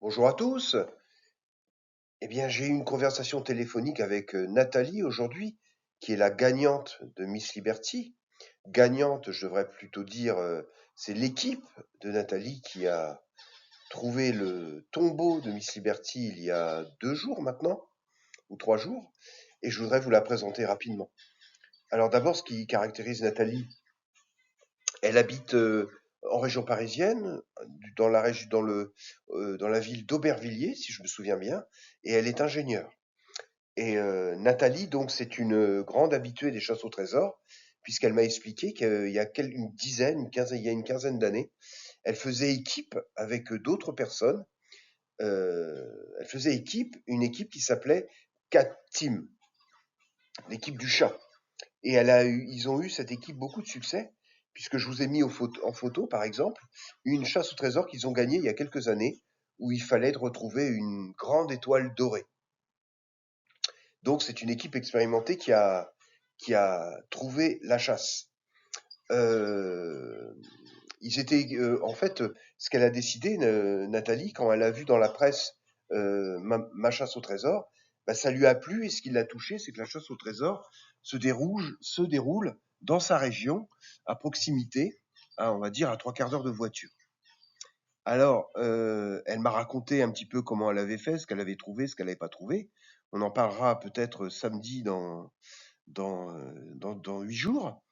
Bonjour à tous. Eh bien, j'ai eu une conversation téléphonique avec Nathalie aujourd'hui, qui est la gagnante de Miss Liberty. Gagnante, je devrais plutôt dire, c'est l'équipe de Nathalie qui a trouvé le tombeau de Miss Liberty il y a 2 jours maintenant, ou 3 jours, et je voudrais vous la présenter rapidement. Alors d'abord, ce qui caractérise Nathalie, elle habite en région parisienne, dans la ville d'Aubervilliers, si je me souviens bien, et elle est ingénieure. Et Nathalie, donc, c'est une grande habituée des chasses au trésor, puisqu'elle m'a expliqué qu'il y a il y a une quinzaine d'années, elle faisait équipe avec d'autres personnes. Elle faisait une équipe qui s'appelait Cat Team, l'équipe du chat. Et ils ont eu cette équipe beaucoup de succès, puisque je vous ai mis en photo, par exemple, une chasse au trésor qu'ils ont gagnée il y a quelques années, où il fallait retrouver une grande étoile dorée. Donc c'est une équipe expérimentée qui a trouvé la chasse. Euh, en fait, ce qu'elle a décidé, Nathalie, quand elle a vu dans la presse ma chasse au trésor, bah, ça lui a plu et ce qui l'a touché, c'est que la chasse au trésor se déroule dans sa région, à proximité, on va dire à 3/4 d'heure de voiture. Alors, elle m'a raconté un petit peu comment elle avait fait, ce qu'elle avait trouvé, ce qu'elle n'avait pas trouvé. On en parlera peut-être samedi dans 8 jours.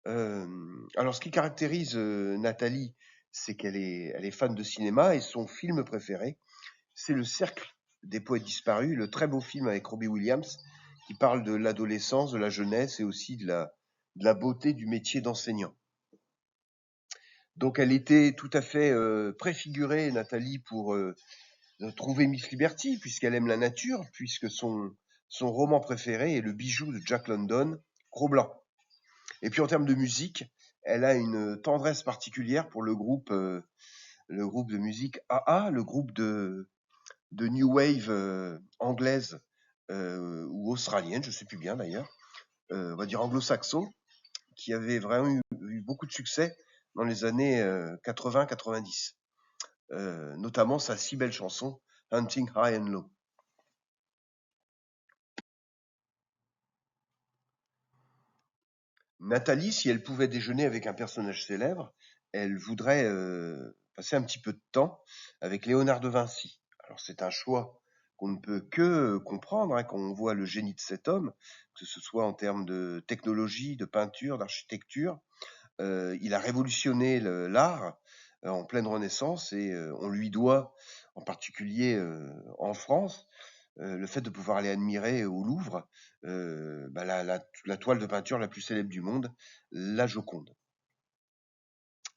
Alors, ce qui caractérise Nathalie, c'est elle est fan de cinéma et son film préféré, c'est Le Cercle des poètes disparus, le très beau film avec Robbie Williams qui parle de l'adolescence, de la jeunesse et aussi de la beauté du métier d'enseignant. Donc, elle était tout à fait préfigurée, Nathalie, pour trouver Miss Liberty, puisqu'elle aime la nature, puisque son roman préféré est Le bijou de Jack London, Gros-Blanc. Et puis en termes de musique, elle a une tendresse particulière pour le groupe de musique AA, le groupe de New Wave anglaise ou australienne, je ne sais plus bien d'ailleurs, on va dire anglo-saxon, qui avait vraiment eu beaucoup de succès dans les années 80-90. Notamment sa si belle chanson Hunting High and Low. Nathalie, si elle pouvait déjeuner avec un personnage célèbre, elle voudrait passer un petit peu de temps avec Léonard de Vinci. Alors c'est un choix qu'on ne peut que comprendre, quand on voit le génie de cet homme, que ce soit en termes de technologie, de peinture, d'architecture. Il a révolutionné l'art en pleine Renaissance et on lui doit, en particulier en France, le fait de pouvoir aller admirer au Louvre la toile de peinture la plus célèbre du monde, la Joconde.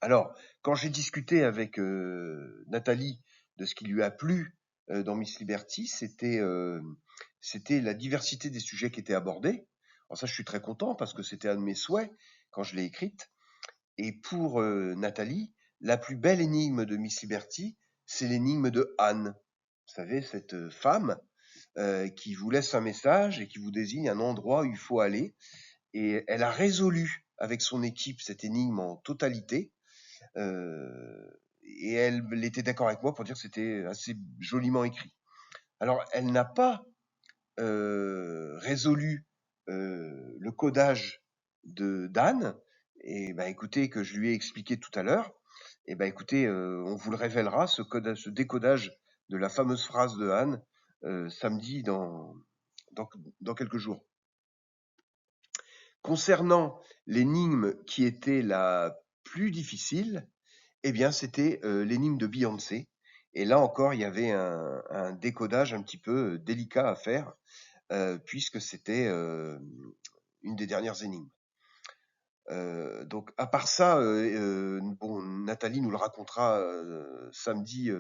Alors, quand j'ai discuté avec Nathalie de ce qui lui a plu dans Miss Liberty, c'était la diversité des sujets qui étaient abordés. Alors ça, je suis très content parce que c'était un de mes souhaits quand je l'ai écrite. Et pour Nathalie, la plus belle énigme de Miss Liberty, c'est l'énigme de Anne. Vous savez, cette femme qui vous laisse un message et qui vous désigne un endroit où il faut aller. Et elle a résolu avec son équipe cette énigme en totalité. Et elle était d'accord avec moi pour dire que c'était assez joliment écrit. Alors, elle n'a pas résolu le codage d'Anne. Et ben écoutez, que je lui ai expliqué tout à l'heure. Et ben écoutez, on vous le révélera, ce décodage de la fameuse phrase de Anne, samedi dans, dans quelques jours. Concernant l'énigme qui était la plus difficile, eh bien, c'était l'énigme de Beyoncé. Et là encore, il y avait un décodage un petit peu délicat à faire, puisque c'était une des dernières énigmes. Donc, à part ça, bon, Nathalie nous le racontera samedi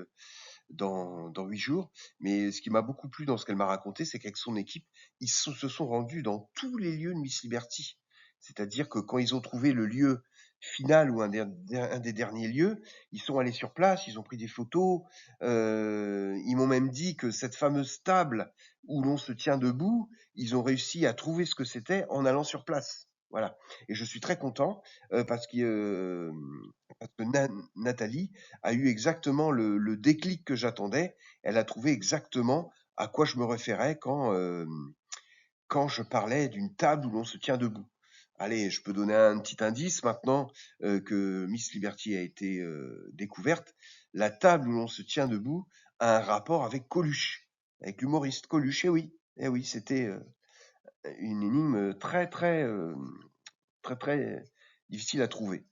dans 8 jours. Mais ce qui m'a beaucoup plu dans ce qu'elle m'a raconté, c'est qu'avec son équipe, ils se sont rendus dans tous les lieux de Miss Liberty. C'est-à-dire que quand ils ont trouvé le lieu final ou un des derniers lieux, ils sont allés sur place, ils ont pris des photos. Ils m'ont même dit que cette fameuse table où l'on se tient debout, ils ont réussi à trouver ce que c'était en allant sur place. Voilà. Et je suis très content parce que parce que Nathalie a eu exactement le déclic que j'attendais. Elle a trouvé exactement à quoi je me référais quand je parlais d'une table où l'on se tient debout. Allez, je peux donner un petit indice maintenant que Miss Liberty a été découverte. La table où l'on se tient debout a un rapport avec Coluche, avec l'humoriste Coluche. Eh oui, c'était une énigme très difficile à trouver.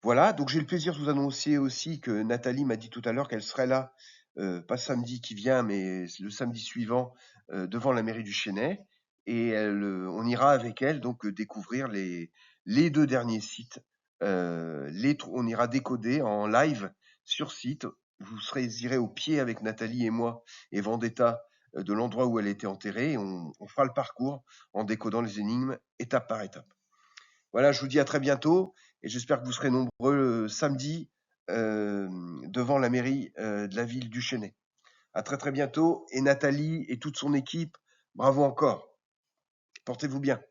Voilà, donc j'ai le plaisir de vous annoncer aussi que Nathalie m'a dit tout à l'heure qu'elle serait là, pas samedi qui vient, mais le samedi suivant, devant la mairie du Chesnay. Et on ira avec elle donc découvrir les 2 derniers sites. On ira décoder en live sur site. Vous irez au pied avec Nathalie et moi et Vendetta de l'endroit où elle était enterrée. Et on fera le parcours en décodant les énigmes étape par étape. Voilà, je vous dis à très bientôt et j'espère que vous serez nombreux samedi devant la mairie de la ville du Chesnay. À très très bientôt et Nathalie et toute son équipe, bravo encore. Portez-vous bien.